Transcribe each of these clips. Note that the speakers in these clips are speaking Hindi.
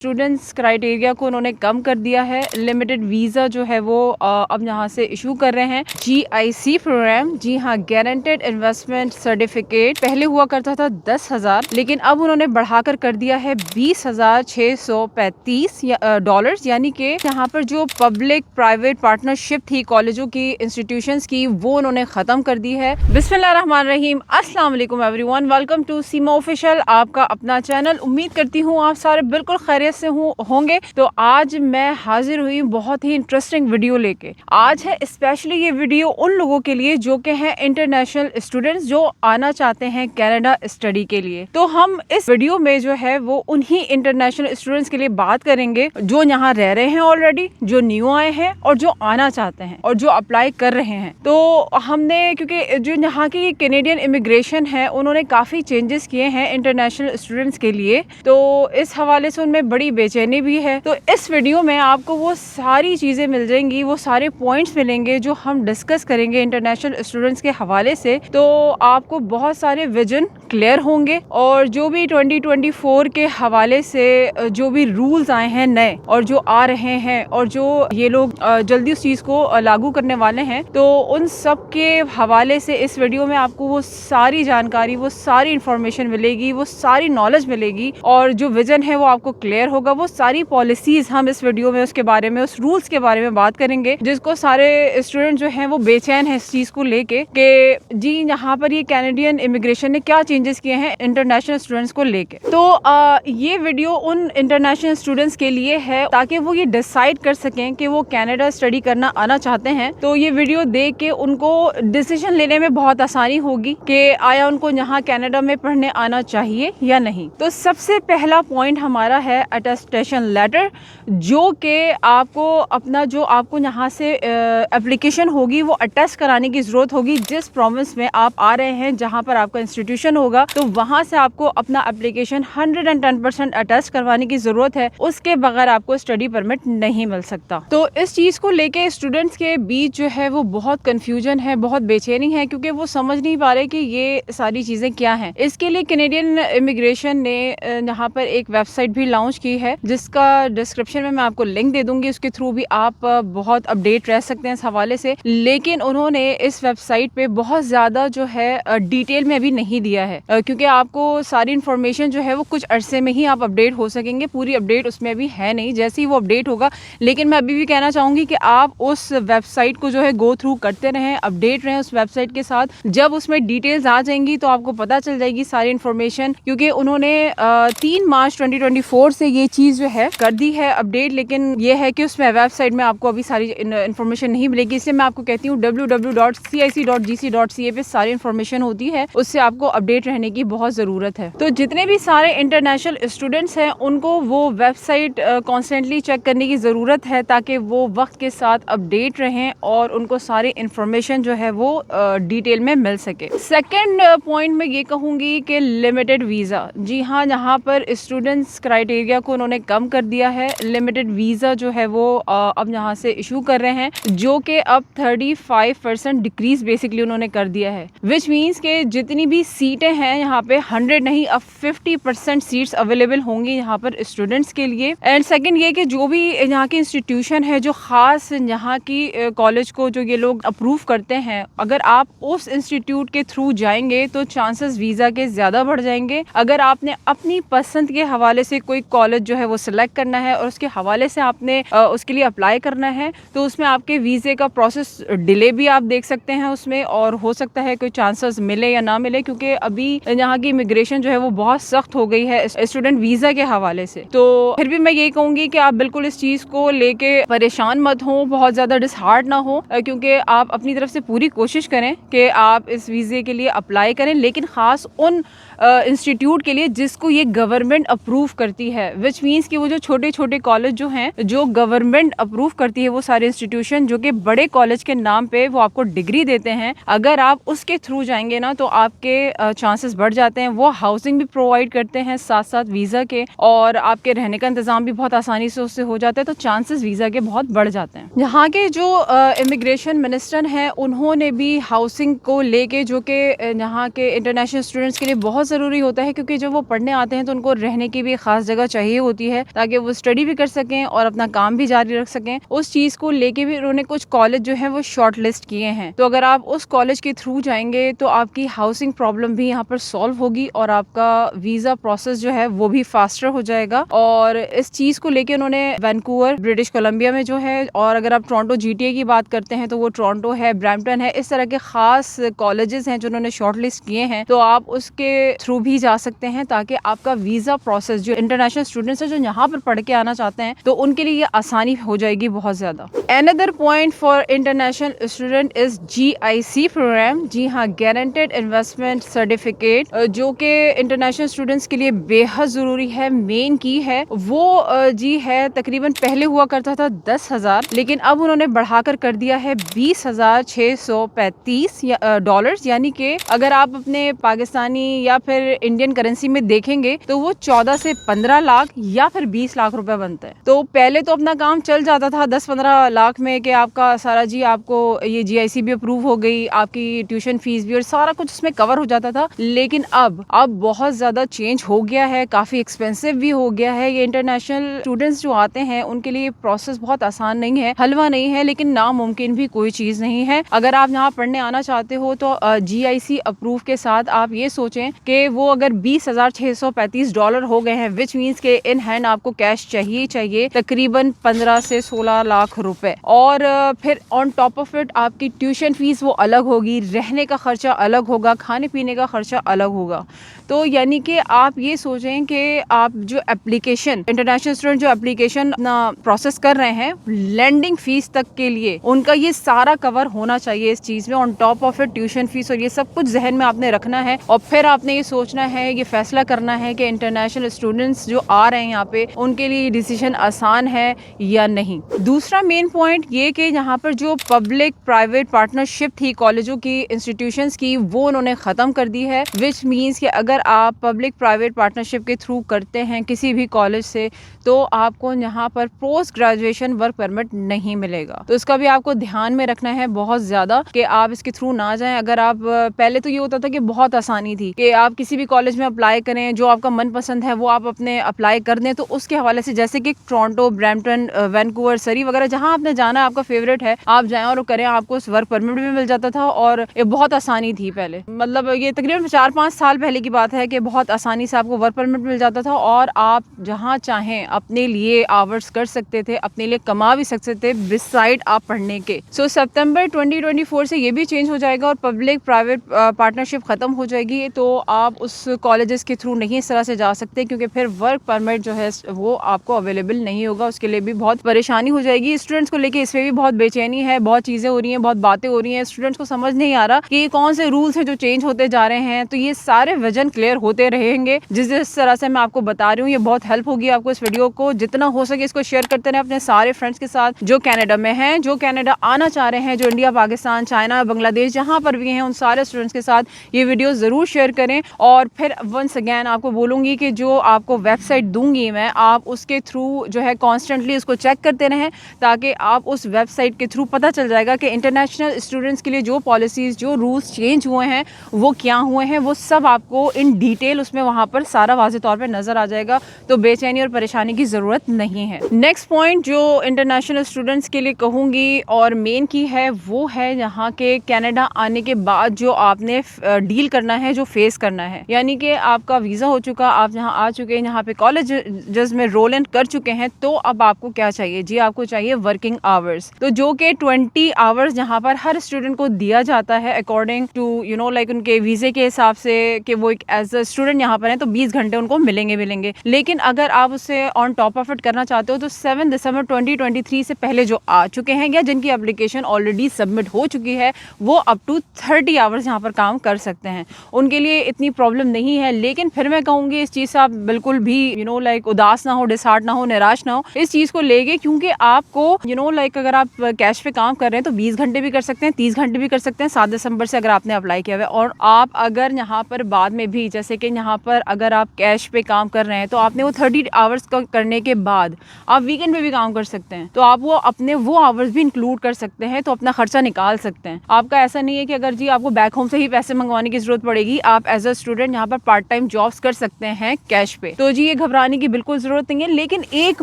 स्टूडेंट्स क्राइटेरिया को उन्होंने कम कर दिया है। लिमिटेड वीज़ा जो है वो अब यहाँ से इशू कर रहे हैं। GIC प्रोग्राम, जी हाँ, गारंटेड इन्वेस्टमेंट सर्टिफिकेट पहले हुआ करता था 10,000, लेकिन अब उन्होंने बढ़ाकर कर दिया है 20,635 डॉलर्स, यानी कि यहाँ पर जो पब्लिक प्राइवेट पार्टनरशिप थी कॉलेजों की, इंस्टीट्यूशंस की, वो उन्होंने खत्म कर दी है। बिस्मिल्लाहिर्रहमानिर्रहीम, अस्सलाम वालेकुम everyone, welcome to Seema official, आपका अपना चैनल। उम्मीद करती हूँ आप सारे बिल्कुल खैरियत से होंगे। तो आज मैं हाजिर हुई बहुत ही इंटरेस्टिंग वीडियो लेके। आज है स्पेशली ये वीडियो उन लोगों के लिए जो कि हैं इंटरनेशनल स्टूडेंट्स, जो आना चाहते हैं कनाडा स्टडी के लिए। तो हम इस वीडियो में जो है वो उन्हीं इंटरनेशनल स्टूडेंट्स के लिए बात करेंगे जो यहाँ रह रहे हैं ऑलरेडी, जो न्यू आए हैं और जो आना चाहते हैं और जो अप्लाई कर रहे हैं। तो हमने, क्योंकि जो यहाँ की कैनेडियन इमिग्रेशन है, उन्होंने काफ़ी चेंजेस किए हैं इंटरनेशनल स्टूडेंट्स के लिए, तो इस हवाले से उनमें बड़ी बेचैनी भी है। तो इस वीडियो में आपको वो सारी चीज़ें मिल जाएंगी, वो सारे पॉइंट्स मिलेंगे जो हम डिस्कस करेंगे इंटरनेशनल स्टूडेंट्स के हवाले से। तो आपको बहुत सारे विजन क्लियर होंगे और जो भी 2024 के हवाले से जो भी रूल्स आए हैं नए और जो आ रहे हैं और जो ये लोग जल्दी उस चीज़ को लागू करने वाले हैं, तो उन सब के हवाले से इस वीडियो में आपको वो सारी जानकारी, वो सारी इंफॉर्मेशन मिलेगी, वो सारी नॉलेज मिलेगी और जो विजन है वो आपको क्लियर होगा। वो सारी पॉलिसीज हम इस वीडियो में उसके बारे में, उस रूल्स के बारे में बात करेंगे, जिसको सारे स्टूडेंट जो हैं वो बेचैन है इस चीज़ को लेके कि जी यहाँ पर ये कैनेडियन इमिग्रेशन ने क्या चेंजेस किए हैं इंटरनेशनल स्टूडेंट्स को लेके। तो ये वीडियो उन इंटरनेशनल स्टूडेंट्स के लिए है ताकि वो ये डिसाइड कर सकें कि वो कनाडा स्टडी करना आना चाहते हैं। तो ये वीडियो देख के उनको डिसीजन लेने में बहुत आसानी होगी कि आया उनको यहाँ कनाडा में पढ़ने आना चाहिए या नहीं। तो सबसे पहला पॉइंट हमारा है अटेस्टेशन लेटर, जो कि आपको अपना, जो आपको यहाँ से एप्लीकेशन होगी वो अटेस्ट कराने की जरूरत होगी। जिस प्रोविंस में आप आ रहे हैं, जहाँ पर आपका इंस्टीट्यूशन होगा, तो वहाँ से आपको अपना एप्लीकेशन 110% अटेस्ट करवाने की जरूरत है। उसके बगैर आपको स्टडी परमिट नहीं मिल सकता। तो इस चीज को लेके स्टूडेंट्स के बीच जो है वो बहुत कंफ्यूजन है, बहुत बेचैनी है, क्योंकि वो समझ नहीं पा रहे कि ये सारी चीजें क्या हैं। इसके लिए कैनेडियन इमिग्रेशन ने यहाँ पर एक वेबसाइट भी लॉन्च की है, जिसका डिस्क्रिप्शन में मैं आपको लिंक दे दूंगी। उसके थ्रू भी आप बहुत अपडेट रह सकते हैं इस हवाले से। लेकिन उन्होंने इस वेबसाइट पे बहुत ज्यादा जो है डिटेल में अभी नहीं दिया है, क्योंकि आपको सारी इन्फॉर्मेशन जो है वो कुछ अरसे में ही आप अपडेट हो सकेंगे। पूरी अपडेट उसमें अभी है नहीं, जैसे ही वो अपडेट होगा। लेकिन मैं अभी भी कहना चाहूंगी कि आप उस वेबसाइट को जो है गो थ्रू करते रहें, अपडेट रहें उस वेबसाइट के साथ। जब उसमें डिटेल्स आ जाएंगी तो आपको पता चल जाएगी सारी इन्फॉर्मेशन, क्योंकि उन्होंने 3 मार्च 2024 से ये चीज जो है कर दी है अपडेट। लेकिन ये है कि उसमें वेबसाइट में आपको अभी सारी इन्फॉर्मेशन नहीं मिलेगी। इसलिए मैं आपको कहती हूँ www.cic.gc.ca पे सारी इन्फॉर्मेशन होती है, उससे आपको अपडेट रहने की बहुत जरूरत है। तो जितने भी सारे इंटरनेशनल स्टूडेंट्स हैं उनको वो वेबसाइट कॉन्स्टेंटली चेक करने की जरूरत है, ताकि वो वक्त के साथ अपडेट रहें और उनको सारी इन्फॉर्मेशन जो है वो डिटेल में मिल सके। सेकेंड पॉइंट में ये कहूंगी कि लिमिटेड वीजा, जी हाँ, यहाँ पर स्टूडेंट्स क्राइटेरिया को उन्होंने कम कर दिया है। लिमिटेड वीजा जो है वो अब यहाँ से इशू कर रहे हैं, जो कि अब 35% डिक्रीज बेसिकली उन्होंने कर दिया है। विच मीन्स के जितनी भी सीटें हैं यहाँ पे 100 नहीं, अब 50% सीट्स अवेलेबल होंगी यहाँ पर स्टूडेंट्स के लिए। एंड सेकंड ये कि जो भी यहाँ की इंस्टीट्यूशन है, जो खास यहाँ की कॉलेज को जो ये लोग अप्रूव करते हैं, अगर आप उस इंस्टीट्यूट के थ्रू जाएंगे तो चांसेस वीजा के ज्यादा बढ़ जाएंगे। अगर आपने अपनी पसंद के हवाले से कोई कॉलेज जो है वो सिलेक्ट करना है और उसके हवाले से आपने उसके लिए अप्लाई करना है, तो उसमें आपके वीजे का प्रोसेस डिले भी आप देख सकते हैं उसमें, और हो सकता है कोई चांसेस मिले या ना मिले, क्योंकि अभी यहाँ की इमिग्रेशन जो है वो बहुत सख्त हो गई है स्टूडेंट वीजा के हवाले से। तो फिर भी मैं यही कहूंगी कि आप बिल्कुल इस चीज को लेके परेशान मत हो, बहुत ज्यादा डिसहार्ट ना हो, क्योंकि आप अपनी तरफ से पूरी कोशिश करें कि आप इस वीजे के लिए अप्लाई करें, लेकिन खास उन इंस्टीट्यूट के लिए जिसको ये गवर्नमेंट अप्रूव करती है। विच मीन्स कि वो जो छोटे छोटे कॉलेज जो हैं, जो गवर्नमेंट अप्रूव करती है, वो सारे इंस्टीट्यूशन जो कि बड़े कॉलेज के नाम पे वो आपको डिग्री देते हैं, अगर आप उसके थ्रू जाएंगे ना तो आपके चांसेस बढ़ जाते हैं। वो हाउसिंग भी प्रोवाइड करते हैं साथ साथ वीजा के, और आपके रहने का इंतजाम भी बहुत आसानी से उससे हो जाता है, तो चांसेस वीजा के बहुत बढ़ जाते हैं। यहाँ के जो इमिग्रेशन मिनिस्टर हैं, उन्होंने भी हाउसिंग को लेके, जो कि यहाँ के इंटरनेशनल स्टूडेंट्स के लिए बहुत ज़रूरी होता है, क्योंकि जब वो पढ़ने आते हैं तो उनको रहने की भी खास जगह चाहिए होती है ताकि वो स्टडी भी कर सकें और अपना काम भी जारी रख सकें। उस चीज़ को लेके भी उन्होंने कुछ कॉलेज जो है वो शॉर्ट लिस्ट किए हैं। तो अगर आप उस कॉलेज के थ्रू जाएंगे तो आपकी हाउसिंग प्रॉब्लम भी यहाँ पर सॉल्व होगी और आपका वीज़ा प्रोसेस जो है वो भी फास्टर हो जाएगा। और इस चीज़ को लेके उन्होंने वैंकूवर ब्रिटिश कोलंबिया में जो है, और अगर आप टोरंटो GTA की बात करते हैं तो वो टोरंटो है, ब्रैम्पटन है, इस तरह के खास कॉलेजेस हैं जो उन्होंने शॉर्ट लिस्ट किए हैं। तो आप उसके थ्रू भी जा सकते हैं ताकि आपका वीज़ा प्रोसेस, जो इंटरनेशनल स्टूडेंट्स हैं जो यहाँ पर पढ़ के आना चाहते हैं, तो उनके लिए ये आसानी हो जाएगी बहुत ज़्यादा। Another point for international student is GIC programme. जी हाँ, गारंटेड इन्वेस्टमेंट सर्टिफिकेट, जो कि इंटरनेशनल स्टूडेंट्स के लिए बेहद ज़रूरी है, मेन की है। वो जी है तकरीबन पहले हुआ करता था 10,000, लेकिन अब उन्होंने बढ़ाकर कर दिया है 20,635 डॉलर्स। यानी कि अगर आप अपने पाकिस्तानी या फिर इंडियन करेंसी में देखेंगे तो वो 14 से 15 लाख या फिर 20 लाख रुपए बनता है। तो पहले तो अपना काम चल जाता था 10-15 लाख में कि आपका सारा जी, आपको ये GIC भी अप्रूव हो गई, आपकी ट्यूशन फीस भी और सारा कुछ उसमें कवर हो जाता था। लेकिन अब बहुत ज्यादा चेंज हो गया है, काफी एक्सपेंसिव भी हो गया है। ये इंटरनेशनल स्टूडेंट्स जो आते हैं उनके लिए प्रोसेस बहुत आसान नहीं है, हलवा नहीं है, लेकिन नामुमकिन भी कोई चीज नहीं है। अगर आप यहाँ पढ़ने आना चाहते हो तो GIC अप्रूव के साथ आप ये सोचें कि वो अगर 20,635 डॉलर हो गए हैं, विच मीन्स के इन हैंड आपको कैश चाहिए तकरीबन 15 से 16 लाख रुपए। और फिर ऑन टॉप ऑफ इट आपकी ट्यूशन फीस वो अलग होगी, रहने का खर्चा अलग होगा, खाने पीने का खर्चा अलग होगा। तो यानी कि आप ये सोचें कि आप जो एप्लीकेशन, इंटरनेशनल स्टूडेंट जो एप्लीकेशन अपना प्रोसेस कर रहे हैं लैंडिंग फीस तक के लिए, उनका ये सारा कवर होना चाहिए इस चीज़ में, on top of it tuition fees और ये सब कुछ जहन में आपने रखना है। और फिर आपने ये सोचना है, ये फैसला करना है कि इंटरनेशनल स्टूडेंट्स जो आ रहे हैं यहाँ पे उनके लिए डिसीजन आसान है या नहीं। दूसरा मेन पॉइंट ये कि यहाँ पर जो पब्लिक प्राइवेट पार्टनरशिप थी कॉलेजों की, इंस्टीट्यूशंस की, वो उन्होंने ख़त्म कर दी है। विच मीन्स कि अगर आप पब्लिक प्राइवेट पार्टनरशिप के थ्रू करते हैं किसी भी कॉलेज से तो आपको यहाँ पर पोस्ट ग्रेजुएशन वर्क परमिट नहीं मिलेगा। तो इसका भी आपको ध्यान में रखना है बहुत ज़्यादा कि आप इसके थ्रू ना जाएं। अगर आप पहले तो ये होता था कि बहुत आसानी थी कि आप किसी भी कॉलेज में अप्लाई करें, जो आपका मनपसंद है वो आप अपने अप्लाई कर दें, तो उसके हवाले से जैसे कि टोरंटो, ब्रैम्पटन, वैंकूवर, सरी वगैरह जहाँ आपने जाना है, आपका फेवरेट है, आप जाएं और करें, आपको उस वर्क परमिट भी मिल जाता था। और ये बहुत आसानी थी पहले, मतलब ये तकरीबन 4-5 साल पहले की बात है कि बहुत आसानी से आपको वर्क परमिट मिल जाता था और आप जहाँ चाहें अपने लिए आवर्स कर सकते थे, अपने लिए कमा भी सकते थे बिसाइड आप पढ़ने के। सो सितंबर 2024 से ये भी चेंज हो जाएगा और पब्लिक प्राइवेट पार्टनरशिप खत्म हो जाएगी। तो आप उस कॉलेजेस के थ्रू नहीं इस तरह से जा सकते, क्योंकि फिर वर्क परमिट जो है वो आपको अवेलेबल नहीं होगा। उसके लिए भी बहुत परेशानी हो जाएगी। स्टूडेंट्स को लेके इसमें भी बहुत बेचैनी है, बहुत चीज़ें हो रही हैं, बहुत बातें हो रही हैं। स्टूडेंट्स को समझ नहीं आ रहा कि कौन से रूल्स हैं जो चेंज होते जा रहे हैं। तो ये सारे वजन क्लियर होते रहेंगे जिस तरह से मैं आपको बता रही हूँ। ये बहुत हेल्प होगी आपको। इस वीडियो को जितना हो सके इसको शेयर करते रहें अपने सारे फ्रेंड्स के साथ जो कनाडा में हैं, जो कनाडा आना चाह रहे हैं, जो इंडिया, पाकिस्तान, चाइना, बांग्लादेश जहाँ पर भी हैं, उन सारे स्टूडेंट्स के साथ ये वीडियो ज़रूर शेयर करें। और फिर वंस अगैन आपको बोलूँगी कि जो आपको वेबसाइट दूंगी मैं, आप उसके थ्रू जो है कॉन्स्टेंटली उसको चेक करते रहें, ताकि आप उस वेबसाइट के थ्रू पता चल जाएगा कि इंटरनेशनल स्टूडेंट्स के लिए जो पॉलिसीज़, जो रूल्स चेंज हुए हैं वो क्या हुए हैं, वो सब आपको इन डिटेल उसमें वहाँ पर सारा वाज़ेह तौर पे नज़र आ जाएगा। तो बेचैनी और परेशानी की ज़रूरत नहीं है। नेक्स्ट पॉइंट जो इंटरनेशनल स्टूडेंट्स के लिए कहूँगी और मेन की है, वो है यहाँ के कनाडा आने के बाद जो आपने डील करना है, जो फेस करना है। यानी कि आपका वीज़ा हो चुका, आप यहाँ आ चुके हैं, यहाँ पे कॉलेज में रोल इन कर चुके हैं, तो अब आपको क्या चाहिए जी? आपको चाहिए वर्किंग आवर्स। तो जो कि 20 आवर्स यहाँ पर हर स्टूडेंट को दिया जाता है अकॉर्डिंग टू लाइक उनके वीज़े के हिसाब से कि वो एक एज अ स्टूडेंट यहाँ पर हैं, तो 20 घंटे उनको मिलेंगे। लेकिन अगर आप उससे ऑन टॉप ऑफ इट करना चाहते हो तो 7 दिसंबर 2023 से पहले जो आ चुके हैं या जिनकी एप्लीकेशन ऑलरेडी सबमिट हो चुकी है, वो अप टू 30 आवर्स यहाँ पर काम कर सकते हैं। उनके लिए इतनी प्रॉब्लम नहीं है। लेकिन फिर मैं कहूँगी इस चीज़ से आप बिल्कुल भी लाइक उदास ना हो, डिसहार्ट ना हो, निराश ना हो इस चीज़ को लेके, क्योंकि आपको लाइक अगर आप कैश पे काम कर रहे हैं तो 20 घंटे भी कर सकते हैं, 30 घंटे भी कर सकते हैं 7 दिसंबर से अगर आपने अप्लाई किया हुआ है। और आप अगर यहाँ पर बाद में भी भी, जैसे कि यहाँ पर अगर आप कैश पे काम कर रहे हैं तो आपने वो 30 आवर्स का करने के बाद आप वीकेंड पे भी काम कर सकते हैं, तो आप वो अपने वो आवर्स भी इंक्लूड कर सकते हैं, तो अपना खर्चा निकाल सकते हैं। आपका ऐसा नहीं है कि अगर जी आपको बैक होम से ही पैसे मंगवाने की जरूरत पड़ेगी, आप एज अ स्टूडेंट यहाँ पर पार्ट टाइम जॉब्स कर सकते हैं कैश पे। तो जी ये घबराने की बिल्कुल जरूरत नहीं है। लेकिन एक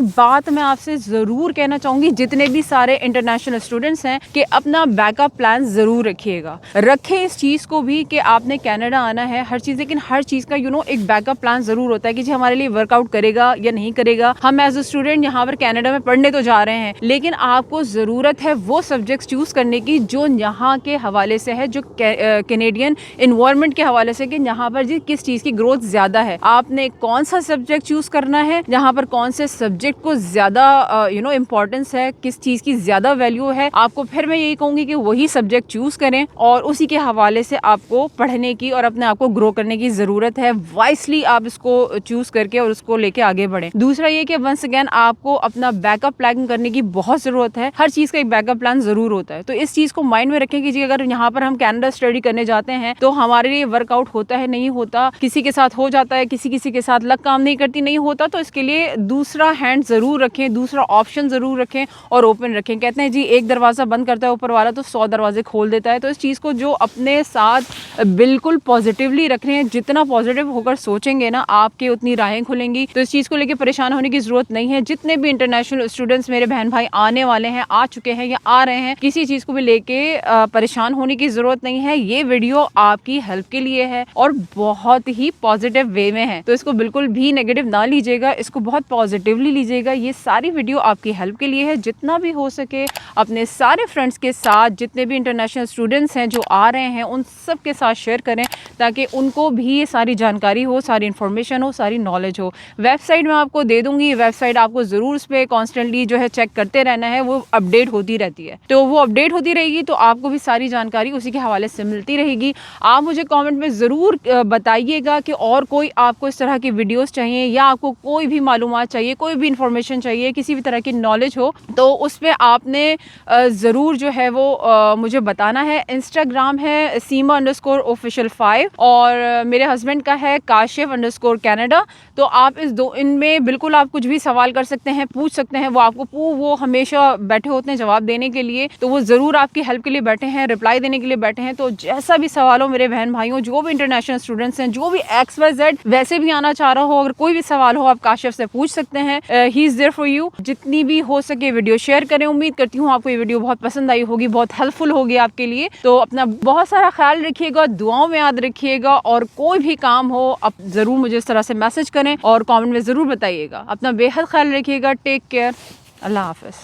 बात मैं आपसे जरूर कहना चाहूंगी, जितने भी सारे इंटरनेशनल स्टूडेंट्स हैं, कि अपना बैकअप प्लान जरूर रखिएगा। रखें इस चीज को भी कि आपने कनाडा आना है, हर चीज, लेकिन हर चीज का एक बैकअप प्लान जरूर होता है कि जी हमारे लिए वर्कआउट करेगा या नहीं करेगा। हम एज अ स्टूडेंट यहाँ पर कनाडा में पढ़ने तो जा रहे हैं, लेकिन आपको जरूरत है वो सब्जेक्ट्स चूज करने की जो यहाँ के हवाले से है, जो कैनेडियन इन्वायरमेंट के हवाले से, कि यहाँ पर जी किस चीज की ग्रोथ ज्यादा है। आपने कौन सा सब्जेक्ट चूज करना है, यहाँ पर कौन से सब्जेक्ट को ज्यादा इंपॉर्टेंस है, किस चीज की ज्यादा वैल्यू है आपको, फिर मैं यही कहूंगी कि वही सब्जेक्ट चूज करें और उसी के हवाले से आपको पढ़ने की और अपने आप को ग्रो करने की जरूरत है। वाइसली आप इसको चूज करके और उसको लेके आगे बढ़े। दूसरा ये कि वंस अगेन आपको अपना बैकअप प्लान करने की बहुत जरूरत है। हर चीज का एक बैकअप प्लान जरूर होता है, तो इस चीज को माइंड में रखें कि जी अगर यहाँ पर हम कनाडा स्टडी करने जाते हैं तो हमारे लिए वर्कआउट होता है, नहीं होता, किसी के साथ हो जाता है, किसी के साथ लक काम नहीं करती, नहीं होता, तो इसके लिए दूसरा हैंड जरूर रखें, दूसरा ऑप्शन जरूर रखें और ओपन रखें। कहते हैं जी एक दरवाजा बंद करता है ऊपर वाला तो 100 दरवाजे खोल देता है। तो इस चीज को जो अपने साथ बिल्कुल पॉजिटिवली रख रहे हैं, जितना पॉजिटिव होकर सोचेंगे ना, आपके उतनी राहें खुलेंगी। तो इस चीज को लेकर परेशान होने की जरूरत नहीं है। जितने भी इंटरनेशनल स्टूडेंट्स मेरे बहन भाई आने वाले हैं, आ चुके हैं या आ रहे हैं, किसी चीज को भी लेके परेशान होने की जरूरत नहीं है। ये वीडियो आपकी हेल्प के लिए है और बहुत ही पॉजिटिव वे में है, तो इसको बिल्कुल भी नेगेटिव ना लीजिएगा, इसको बहुत पॉजिटिवली लीजिएगा। ये सारी वीडियो आपकी हेल्प के लिए है। जितना भी हो सके अपने सारे फ्रेंड्स के साथ, जितने भी इंटरनेशनल स्टूडेंट्स हैं जो आ रहे हैं, उन सब के साथ शेयर करें ताकि उनको भी ये सारी जानकारी हो, सारी इन्फॉर्मेशन हो, सारी नॉलेज हो। वेबसाइट मैं आपको दे दूंगी, वेबसाइट आपको जरूर उस पर कॉन्स्टेंटली चेक करते रहना है, वो अपडेट होती रहती है। तो वो अपडेट होती रहेगी तो आपको भी सारी जानकारी उसी के हवाले से मिलती रहेगी। आप मुझे कमेंट में ज़रूर बताइएगा कि और कोई आपको इस तरह की वीडियोस चाहिए या आपको कोई भी मालूमात चाहिए, कोई भी इंफॉर्मेशन चाहिए, किसी भी तरह की नॉलेज हो, तो उस पर आपने ज़रूर वो मुझे बताना है। इंस्टाग्राम है सीमा_official5 और मेरे हस्बैंड का है काशिफ_Canada। तो आप इनमें बिल्कुल आप कुछ भी सवाल कर सकते हैं, पूछ सकते हैं। वो हमेशा बैठे होते हैं जवाब देने के लिए, तो वो ज़रूर आपकी हेल्प के लिए बैठे हैं, रिप्लाई देने के लिए बैठे हैं। तो जैसा भी सवाल हो मेरे बहन भाइयों, जो भी इंटरनेशनल स्टूडेंट्स हैं, जो भी XYZ वैसे भी आना चाह रहा हो, अगर कोई भी सवाल हो आप काशिफ से पूछ सकते हैं। He is there for you. जितनी भी हो सके वीडियो शेयर करें। उम्मीद करती हूँ आपको ये वीडियो बहुत पसंद आई होगी, बहुत हेल्पफुल होगी आपके लिए। तो अपना बहुत सारा ख्याल रखिएगा, दुआओं में याद रखिएगा, और कोई भी काम हो आप ज़रूर मुझे इस तरह से मैसेज करें और कमेंट में ज़रूर बताइएगा। अपना बेहद ख्याल रखिएगा। Take care. अल्लाह हाफ़िज़।